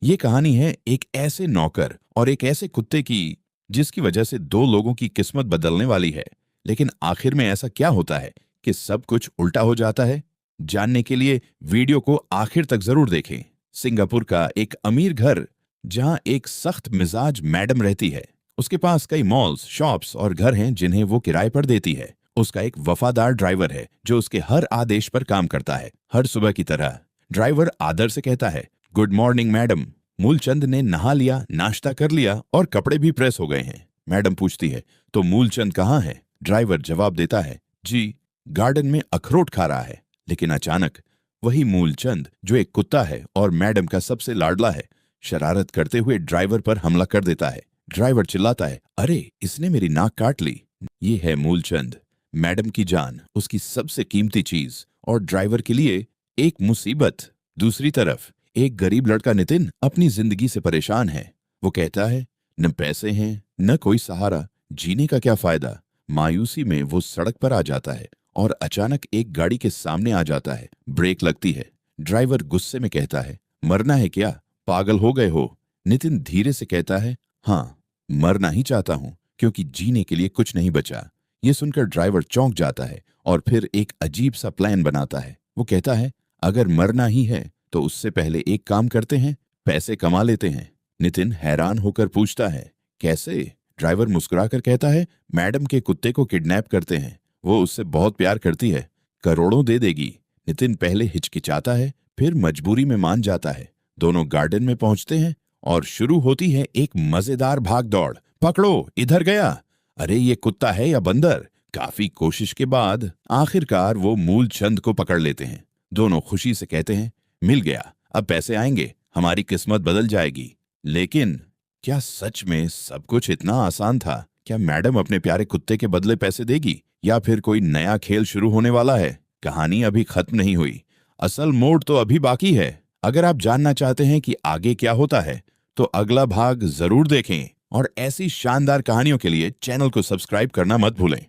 ये कहानी है एक ऐसे नौकर और एक ऐसे कुत्ते की जिसकी वजह से दो लोगों की किस्मत बदलने वाली है। लेकिन आखिर में ऐसा क्या होता है कि सब कुछ उल्टा हो जाता है? जानने के लिए वीडियो को आखिर तक जरूर देखें। सिंगापुर का एक अमीर घर जहां एक सख्त मिजाज मैडम रहती है। उसके पास कई मॉल्स, शॉप्स और घर हैं जिन्हें वो किराए पर देती है। उसका एक वफादार ड्राइवर है जो उसके हर आदेश पर काम करता है। हर सुबह की तरह ड्राइवर आदर से कहता है, गुड मॉर्निंग मैडम। मूलचंद ने नहा लिया, नाश्ता कर लिया और कपड़े भी प्रेस हो गए हैं। मैडम पूछती है, तो मूलचंद कहाँ है? ड्राइवर जवाब देता है, जी गार्डन में अखरोट खा रहा है। लेकिन अचानक वही मूलचंद जो एक कुत्ता है और मैडम का सबसे लाडला है, शरारत करते हुए ड्राइवर पर हमला कर देता है। ड्राइवर चिल्लाता है, अरे इसने मेरी नाक काट ली। ये है मूलचंद, मैडम की जान, उसकी सबसे कीमती चीज, और ड्राइवर के लिए एक मुसीबत। दूसरी तरफ एक गरीब लड़का नितिन अपनी जिंदगी से परेशान है। वो कहता है, न पैसे हैं न कोई सहारा, जीने का क्या फायदा। मायूसी में वो सड़क पर आ जाता है और अचानक एक गाड़ी के सामने आ जाता है। ब्रेक लगती है। ड्राइवर गुस्से में कहता है, मरना है क्या? पागल हो गए हो? नितिन धीरे से कहता है, हाँ मरना ही चाहता हूं क्योंकि जीने के लिए कुछ नहीं बचा। ये सुनकर ड्राइवर चौंक जाता है और फिर एक अजीब सा प्लान बनाता है। वो कहता है, अगर मरना ही है तो उससे पहले एक काम करते हैं, पैसे कमा लेते हैं। नितिन हैरान होकर पूछता है, कैसे? ड्राइवर मुस्कुराकर कहता है, मैडम के कुत्ते को किडनैप करते हैं, वो उससे बहुत प्यार करती है, करोड़ों दे देगी। नितिन पहले हिचकिचाता है, फिर मजबूरी में मान जाता है। दोनों गार्डन में पहुंचते हैं और शुरू होती है एक मजेदार भाग दौड़। पकड़ो, इधर गया, अरे ये कुत्ता है या बंदर। काफी कोशिश के बाद आखिरकार वो मूलचंद को पकड़ लेते हैं। दोनों खुशी से कहते हैं, मिल गया, अब पैसे आएंगे, हमारी किस्मत बदल जाएगी। लेकिन क्या सच में सब कुछ इतना आसान था? क्या मैडम अपने प्यारे कुत्ते के बदले पैसे देगी या फिर कोई नया खेल शुरू होने वाला है? कहानी अभी खत्म नहीं हुई, असल मोड़ तो अभी बाकी है। अगर आप जानना चाहते हैं कि आगे क्या होता है तो अगला भाग जरूर देखें और ऐसी शानदार कहानियों के लिए चैनल को सब्सक्राइब करना मत भूलें।